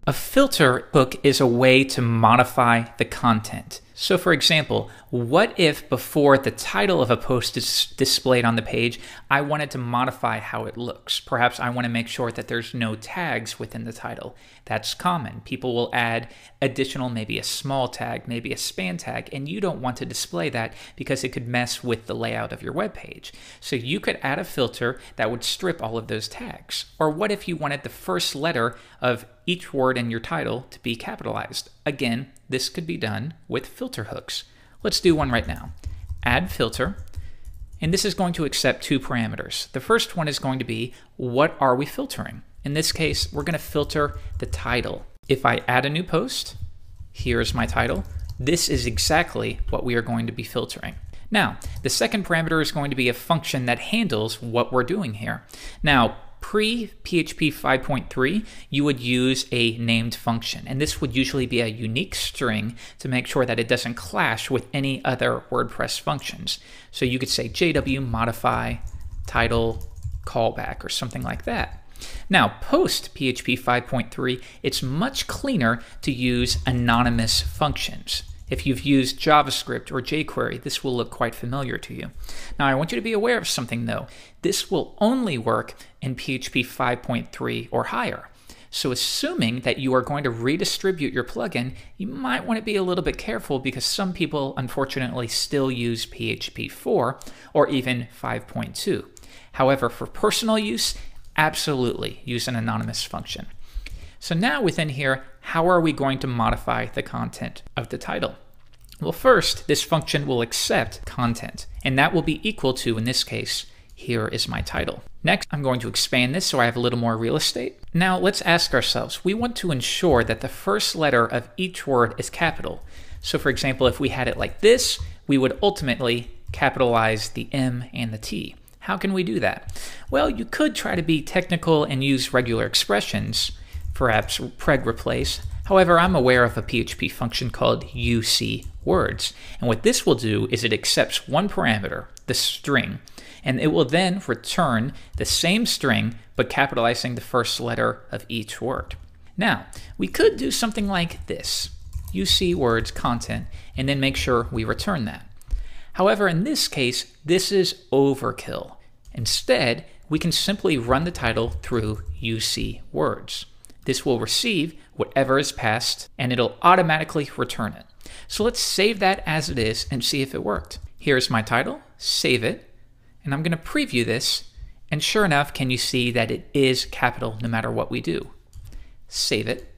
A filter hook is a way to modify the content. So for example, what if before the title of a post is displayed on the page, I wanted to modify how it looks? Perhaps I want to make sure that there's no tags within the title. That's common. People will add additional, maybe a small tag, maybe a span tag, and you don't want to display that because it could mess with the layout of your web page. So you could add a filter that would strip all of those tags. Or what if you wanted the first letter of each word in your title to be capitalized? Again, this could be done with filter hooks. Let's do one right now. Add filter, and this is going to accept two parameters. The first one is going to be, what are we filtering? In this case, we're going to filter the title. If I add a new post, here's my title. This is exactly what we are going to be filtering. Now, the second parameter is going to be a function that handles what we're doing here. Now, pre-PHP 5.3, you would use a named function, and this would usually be a unique string to make sure that it doesn't clash with any other WordPress functions. So you could say JW modify title callback or something like that. Now, post PHP 5.3, it's much cleaner to use anonymous functions. If you've used JavaScript or jQuery, this will look quite familiar to you. Now, I want you to be aware of something though. This will only work in PHP 5.3 or higher. So assuming that you are going to redistribute your plugin, you might want to be a little bit careful because some people unfortunately still use PHP 4 or even 5.2. However, for personal use, absolutely use an anonymous function. So now within here, how are we going to modify the content of the title? Well, first, this function will accept content, and that will be equal to, in this case, here is my title. Next, I'm going to expand this so I have a little more real estate. Now let's ask ourselves, we want to ensure that the first letter of each word is capital. So for example, if we had it like this, we would ultimately capitalize the M and the T. How can we do that? Well, you could try to be technical and use regular expressions, perhaps preg replace. However, I'm aware of a PHP function called UC_words. And what this will do is it accepts one parameter, the string, and it will then return the same string, but capitalizing the first letter of each word. Now, we could do something like this, UC_words content, and then make sure we return that. However, in this case, this is overkill. Instead, we can simply run the title through UC_words. This will receive whatever is passed, and it'll automatically return it. So let's save that as it is and see if it worked. Here's my title, save it, and I'm going to preview this, and sure enough, can you see that it is capital no matter what we do? Save it.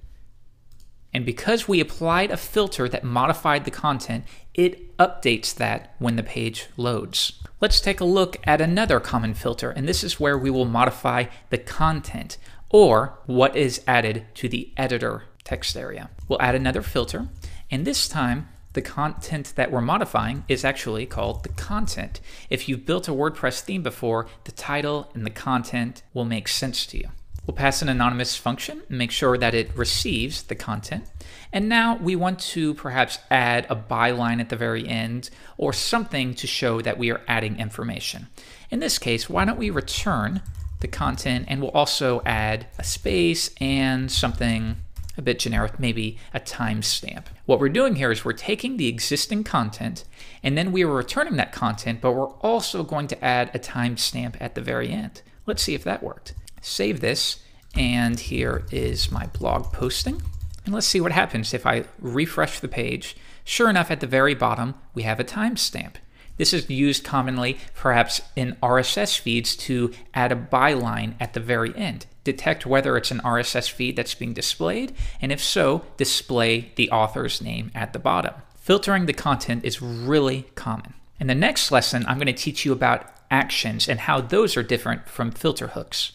And because we applied a filter that modified the content, it updates that when the page loads. Let's take a look at another common filter, and this is where we will modify the content, or what is added to the editor text area. We'll add another filter, and this time the content that we're modifying is actually called the content. If you've built a WordPress theme before, the title and the content will make sense to you. We'll pass an anonymous function and make sure that it receives the content. And now we want to perhaps add a byline at the very end or something to show that we are adding information. In this case, why don't we return the content, and we'll also add a space and something a bit generic, maybe a timestamp. What we're doing here is we're taking the existing content and then we are returning that content, but we're also going to add a timestamp at the very end. Let's see if that worked. Save this, and here is my blog posting. And let's see what happens if I refresh the page. Sure enough, at the very bottom, we have a timestamp. This is used commonly, perhaps in RSS feeds, to add a byline at the very end. Detect whether it's an RSS feed that's being displayed, and if so, display the author's name at the bottom. Filtering the content is really common. In the next lesson, I'm going to teach you about actions and how those are different from filter hooks.